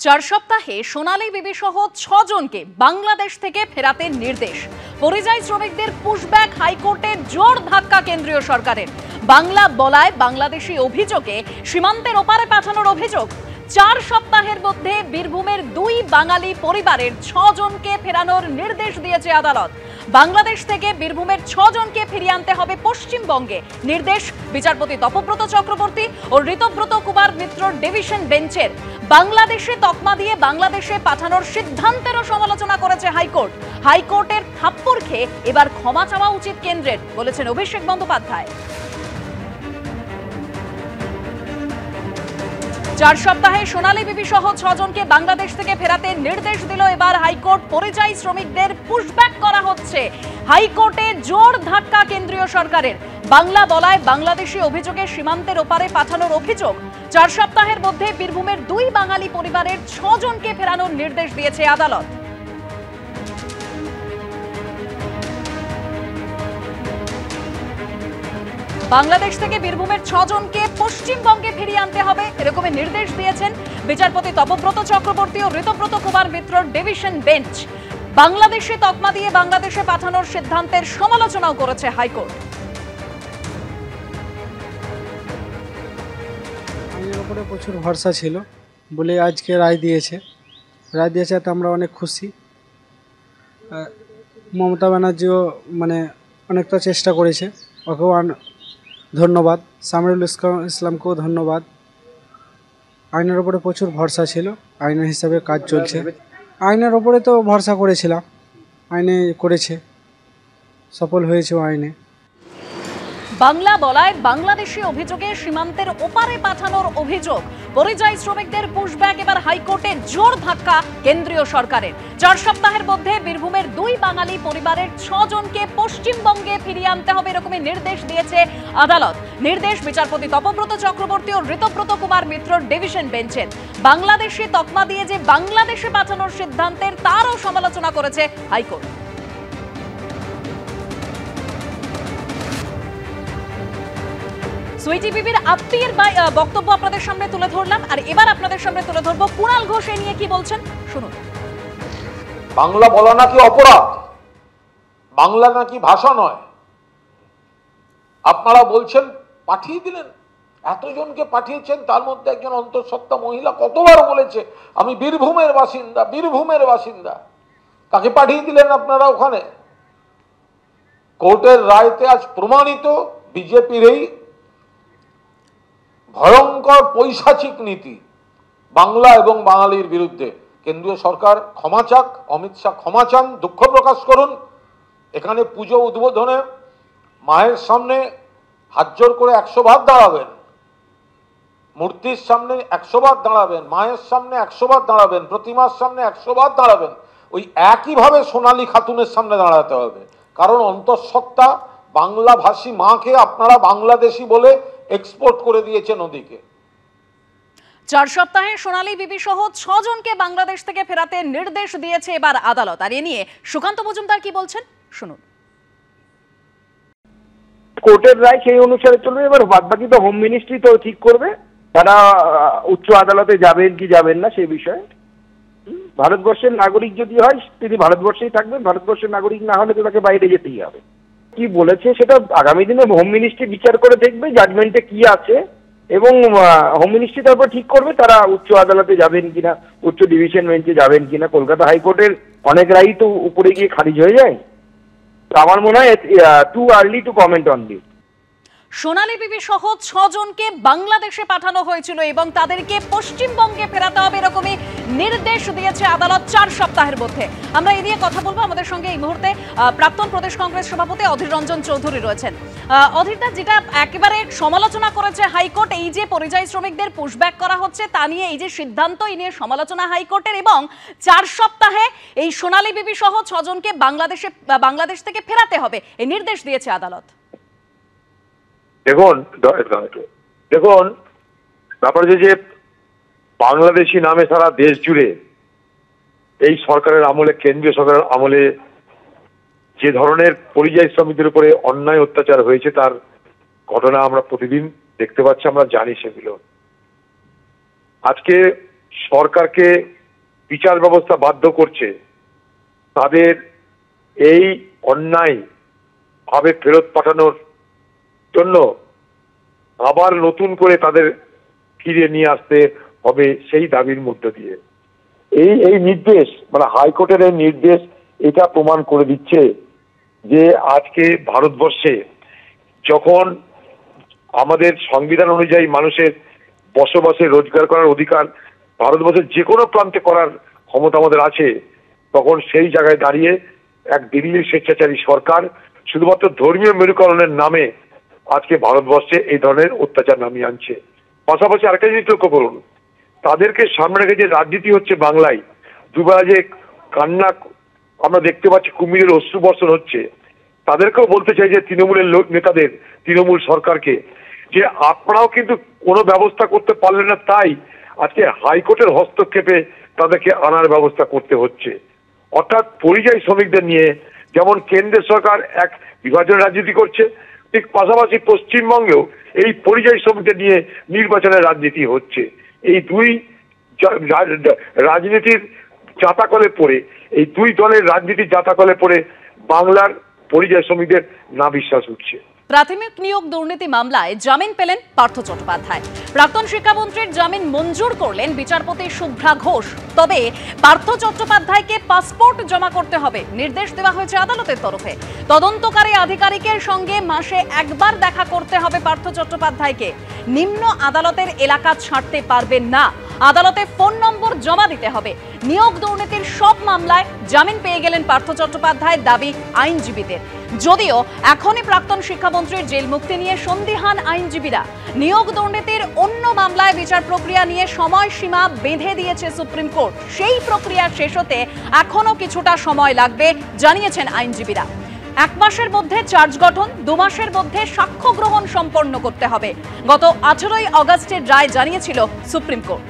4 সপ্তাহে সোনালী বিবি সহ 6 জনকে বাংলাদেশ থেকে ফেরাতে নির্দেশ। পরিযায়ী শ্রমিকদের পুশব্যাক হাইকোর্টে জোর ধাক্কা কেন্দ্রীয় সরকারের। বাংলা বলায় বাংলাদেশি অভিযোগে সীমান্তের ওপারে পাঠানোর অভিযোগ। 4 সপ্তাহের মধ্যে বীরভূমের 2 বাঙালি পরিবারের 6 জনকে ফেরানোর নির্দেশ দিয়েছে আদালত। বাংলাদেশ থেকে বীরভূমের 6 জনকে ফিরিয়ে আনতে হবে পশ্চিমবঙ্গে। নির্দেশ বিচারপতি তপব্রত চক্রবর্তী ও ঋতব্রত কুমার মিত্র ডিভিশন বেঞ্চের। বাংলাদেশে তকমা দিয়ে বাংলাদেশে পাঠানোর সিদ্ধান্তেরও সমালোচনা করেছে হাইকোর্ট। হাইকোর্টের থাপ্পড় খেয়ে এবার ক্ষমা চাওয়া উচিত কেন্দ্রের, বলেছেন অভিষেক বন্দ্যোপাধ্যায়। 4 সপ্তাহে সোনালী বিবি সহ 6 জনকে বাংলাদেশ থেকে ফেরাতে নির্দেশ দিল এবার হাইকোর্ট। পরিযায়ী শ্রমিকদের পুশব্যাক করা হচ্ছে। হাইকোর্টে জোর ধাক্কা কেন্দ্রীয় সরকারের। বাংলা বলায় বাংলাদেশি অভিযোগে সীমান্তের ওপারে পাঠানোর অভিযোগ। 4 সপ্তাহের মধ্যে বীরভূমের 2 বাঙালি পরিবারের 6 জনকে ফেরানোর নির্দেশ দিয়েছে আদালত। বাংলাদেশ থেকে বীরভূমের 6 জনকে পশ্চিমবঙ্গে ফিরিয়ে আনতে হবে এরকম নির্দেশ দিয়েছেন বিচারপতি তপব্রত চক্রবর্তী ও ঋতব্রত কুমার মিত্র ডিভিশন বেঞ্চ। বাংলাদেশে তকমা দিয়ে বাংলাদেশে পাঠানোর সিদ্ধান্তের সমালোচনাও করেছে হাইকোর্ট। আইনের উপরে প্রচুর ভরসা ছিল বলে আজকে রায় দিয়েছে তো আমরা অনেক খুশি। মমতা ব্যানার্জিও অনেকটা চেষ্টা করেছে, ওকেও ধন্যবাদ। সামরুল ইসলামকেও ধন্যবাদ। আইনের ওপরে প্রচুর ভরসা ছিল, আইনের হিসাবে কাজ চলছে। আইনের ওপরে তো ভরসা করেছিলাম, আইনে করেছে, সফল হয়েছে আইনে। বাংলা বলায় বাংলাদেশি অভিযোগে সীমান্তের ওপারে পাঠানোর অভিযোগ। পরিযায়ী শ্রমিকদের পুশব্যাক এবার হাইকোর্টে জোর ধাক্কা কেন্দ্রীয় সরকারের। 4 সপ্তাহের মধ্যে বীরভূমের 2 বাঙালি পরিবারের 6 জনকে পশ্চিমবঙ্গে ফিরিয়ে আনতে হবে এরকমই নির্দেশ দিয়েছে আদালত। নির্দেশ বিচারপতি তপব্রত চক্রবর্তী ও ঋতব্রত কুমার মিত্র ডিভিশন বেঞ্চের। বাংলাদেশে তকমা দিয়ে যে বাংলাদেশে পাঠানোর সিদ্ধান্তের তারও সমালোচনা করেছে হাইকোর্ট। সুইটি বিবির আত্মীয়ের বক্তব্য আপনাদের সামনে তুলে ধরলাম, আর এবার আপনাদের সামনে তুলে ধরবো কুণাল ঘোষ এ নিয়ে কি বলছেন, শুনুন। বাংলা বলা নাকি অপরাধ, বাংলা নাকি ভাষা নয়। আপনারা বলছেন পাঠিয়ে দিলেন, এতজনকে পাঠিয়েছেন, তার মধ্যে একজন অন্তঃসত্ত্বা মহিলা কতবার বলেছে আমি বীরভূমের বাসিন্দা, বীরভূমের বাসিন্দা। তাকে পাঠিয়ে দিলেন আপনারা ওখানে। কোর্টের রায়তে আজ প্রমাণিত বিজেপির এই ভয়ঙ্কর পৈশাচিক নীতি বাংলা এবং বাঙালির বিরুদ্ধে। কেন্দ্রীয় সরকার ক্ষমা চাক, অমিত শাহ ক্ষমা চান, দুঃখ প্রকাশ করুন। এখানে পুজো উদ্বোধনে মায়ের সামনে হাত জোর করে 100 বার দাঁড়াবেন, মূর্তির সামনে 100 বার দাঁড়াবেন, মায়ের সামনে 100 বার দাঁড়াবেন, প্রতিমার সামনে 100 বার দাঁড়াবেন। ওই একইভাবে সোনালী খাতুনের সামনে দাঁড়াতে হবে, কারণ অন্তঃসত্ত্বা বাংলাভাষী মাকে আপনারা বাংলাদেশি বলে এক্সপোর্ট করে দিয়েছেন ওদিকে। 4 সপ্তাহে সোনালী বিবি সহ 6 জনকে বাংলাদেশ থেকে ফেরাতে নির্দেশ দিয়েছে এবার আদালত। আর এ নিয়ে সুকান্ত মজুমদার কি বলছেন, শুনুন। কোর্টের রায় সেই অনুসারে চলবে। এবার বাদবাকি তো হোম মিনিস্ট্রি তো ঠিক করবে তারা উচ্চ আদালতে যাবেন কি যাবেন না সেই বিষয়ে। ভারতবর্ষের নাগরিক যদি হয় তিনি ভারতবর্ষেই থাকবেন, ভারতবর্ষের নাগরিক না হলে তো তাকে বাইরে যেতেই হবে। কি বলেছে সেটা আগামী দিনে হোম মিনিস্ট্রি বিচার করে দেখবে জাজমেন্টে কি আছে, এবং হোম মিনিস্ট্রি তারপর ঠিক করবে তারা উচ্চ আদালতে যাবেন কিনা, উচ্চ ডিভিশন বেঞ্চে যাবেন কিনা। কলকাতা হাইকোর্টের অনেক রায়ই তো উপরে গিয়ে খারিজ হয়ে যায়। তো আমার মনে হয় too early to comment on this. Sonali Bibi সহ 6 জনকে বাংলাদেশে পাঠানো হয়েছিল এবং তাদেরকে পশ্চিমবঙ্গে ফেরাতে হবে এরকমই নির্দেশ দিয়েছে আদালত 4 সপ্তাহের মধ্যে। আমরা এই নিয়ে কথা বলবো। আমাদের সঙ্গে এই মুহূর্তে প্রাক্তন প্রদেশ কংগ্রেস সভাপতি অধীর রঞ্জন চৌধুরী রয়েছেন। অধীরদা, যেটা একেবারে সমালোচনা করেছে হাইকোর্ট, এই যে পরিযায়ী শ্রমিকদের পুশব্যাক করা হচ্ছে তা নিয়ে এই যে সিদ্ধান্ত, এই নিয়ে সমালোচনা হাইকোর্টের, এবং 4 সপ্তাহে এই সোনালী বিবি সহ 6 জনকে বাংলাদেশ থেকে ফেরাতে হবে এই নির্দেশ দিয়েছে আদালত। দেখুন ব্যাপার যে বাংলাদেশি নামে সারা দেশ জুড়ে এই সরকারের আমলে, কেন্দ্রীয় সরকারের আমলে যে ধরনের পরিযায়ী শ্রমিকদের উপরে অন্যায় অত্যাচার হয়েছে তার ঘটনা আমরা প্রতিদিন দেখতে পাচ্ছি, আমরা জানি সেগুলো। আজকে সরকারকে বিচার ব্যবস্থা বাধ্য করছে তাদের এই অন্যায় ভাবে ফেরত পাঠানোর জন্য আবার নতুন করে তাদের ফিরিয়ে নিয়ে আসতে হবে সেই দাবির মধ্য দিয়ে এই নির্দেশ মানে হাইকোর্টের এই নির্দেশ এটা প্রমাণ করে দিচ্ছে যে আজকে ভারতবর্ষে যখন আমাদের সংবিধান অনুযায়ী মানুষের বসবাসে রোজগার করার অধিকার ভারতবর্ষের যে কোনো প্রান্তে করার ক্ষমতা আমাদের আছে, তখন সেই জায়গায় দাঁড়িয়ে এক দিল্লির স্বেচ্ছাচারী সরকার শুধুমাত্র ধর্মীয় মেরুকরণের নামে আজকে ভারতবর্ষে এই ধরনের অত্যাচার নামিয়ে আনছে। পাশাপাশি আরেকটা জিনিস লক্ষ্য করুন, তাদেরকে সামনে রেখে যে রাজনীতি হচ্ছে বাংলায়, দুবেলা যে কান্না আমরা দেখতে পাচ্ছি, কুমিরের অশ্রু বর্ষণ হচ্ছে, তাদেরকেও বলতে চাই যে তৃণমূলের নেতাদের, তৃণমূল সরকারকে, যে আপনারাও কিন্তু কোনো ব্যবস্থা করতে পারলেন না, তাই আজকে হাইকোর্টের হস্তক্ষেপে তাদেরকে আনার ব্যবস্থা করতে হচ্ছে। অর্থাৎ পরিযায়ী শ্রমিকদের নিয়ে যেমন কেন্দ্রের সরকার এক বিভাজন রাজনীতি করছে, ঠিক পাশাপাশি পশ্চিমবঙ্গেও এই পরিযায়ী শ্রমিকদের নিয়ে নির্বাচনের রাজনীতি হচ্ছে। এই দুই রাজনীতির জাতাকলে পড়ে, এই দুই দলের রাজনীতির জাতাকলে পড়ে বাংলার পরিযায়ী শ্রমিকদের না বিশ্বাস উঠছে। প্রাথমিক নিয়োগ দুর্নীতি মামলায় জামিন পেলেন পার্থ চট্টোপাধ্যায়। প্রাক্তন শিক্ষামন্ত্রীর জামিন মঞ্জুর করলেন বিচারপতি শুভ্রা ঘোষ। তবে পার্থ চট্টোপাধ্যায়কে পাসপোর্ট জমা করতে হবে নির্দেশ দেওয়া হয়েছে আদালতের তরফে। তদন্তকারী আধিকারিকের সঙ্গে মাসে একবার দেখা করতে হবে পার্থ চট্টোপাধ্যায়কে। নিম্ন আদালতের এলাকা ছাড়তে পারবেন না, আদালতে ফোন নম্বর জমা দিতে হবে। নিয়োগ দুর্নীতির সব মামলায় জামিন পেয়ে গেলেন পার্থ চট্টোপাধ্যায়, দাবি আইনজীবীদের। যদিও এখনই প্রাক্তন শিক্ষামন্ত্রীর জেল মুক্তি নিয়ে সন্দিহান আইনজীবীরা। নিয়োগ দুর্নীতির অন্য মামলায় বিচার প্রক্রিয়া নিয়ে সময়সীমা বেঁধে দিয়েছে সুপ্রিম কোর্ট। সেই প্রক্রিয়া শেষ হতে এখনো কিছুটা সময় লাগবে জানিয়েছেন আইনজীবীরা। 1 মাসের মধ্যে চার্জ গঠন, 2 মাসের মধ্যে সাক্ষ্য গ্রহণ সম্পন্ন করতে হবে, গত 18ই অগস্টের রায় জানিয়েছিল সুপ্রিম কোর্ট।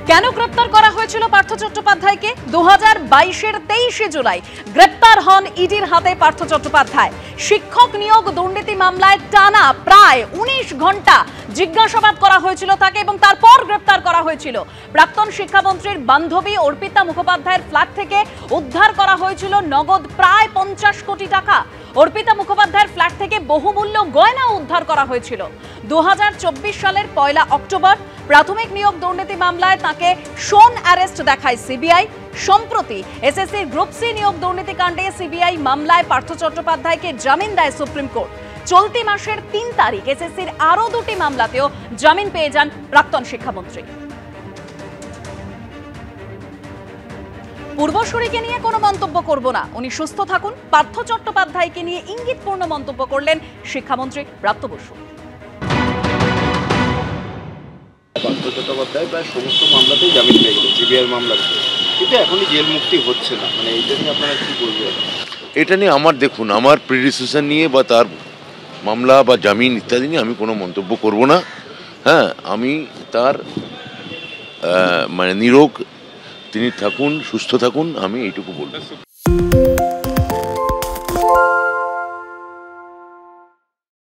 কেন গ্রেপ্তার করা হয়েছিল পার্থ চট্টোপাধ্যায়কে? 2022-এর 23শে জুলাই গ্রেপ্তার হন ইডির হাতে পার্থ চট্টোপাধ্যায়। শিক্ষক নিয়োগ দুর্নীতি মামলায় টানা প্রায় 19 ঘন্টা জিজ্ঞাসাবাদ করা হয়েছিল তাকে এবং তারপর গ্রেপ্তার করা হয়েছিল। প্রাক্তন শিক্ষামন্ত্রীর বান্ধবী অর্পিতা মুখোপাধ্যায়ের ফ্ল্যাট থেকে উদ্ধার করা হয়েছিল নগদ প্রায় 50 কোটি টাকা। অর্পিতা মুখোপাধ্যায়ের ফ্ল্যাট থেকে বহুমূল্য গয়না উদ্ধার করা হয়েছিল। 2024 সালের 1 অক্টোবর প্রাথমিক নিয়োগ দুর্নীতি মামলায় তাকে শোন অ্যারেস্ট দেখায় সিবিআই। সম্প্রতি এসএসসির গ্রুপ সি নিয়োগ দুর্নীতি কাণ্ডে সিবিআই মামলায় পার্থ চট্টোপাধ্যায়কে জামিন দেয় সুপ্রিম কোর্ট। চলতি মাসের 3 তারিখ এসএসসির আরও 2টি মামলাতেও জামিন পেয়ে যান প্রাক্তন শিক্ষামন্ত্রী। পূর্বসূরিকে নিয়ে কোনো মন্তব্য করব না, উনি সুস্থ থাকুন, পার্থ চট্টোপাধ্যায়কে নিয়ে ইঙ্গিতপূর্ণ মন্তব্য করলেন শিক্ষামন্ত্রী ব্রাত্য বসু। পার্থ চট্টোপাধ্যায় প্রায় সমস্ত মামলাতেই জামিন পেয়ে গেল, সিবিআই মামলাতে, কিন্তু এখনই জেল মুক্তি হচ্ছে না, মানে এইটা নিয়ে আপনারা কি বলবেন? এটা নিয়ে আমার দেখুন, আমার প্রিডিসিশন নিয়ে বা তার মামলা বা জামিন ইত্যাদি নিয়ে আমি কোনো মন্তব্য করব না। হ্যাঁ, আমি তার মানে নিরোগ তিনি থাকুন, সুস্থ থাকুন, আমি এইটুকু বলবো।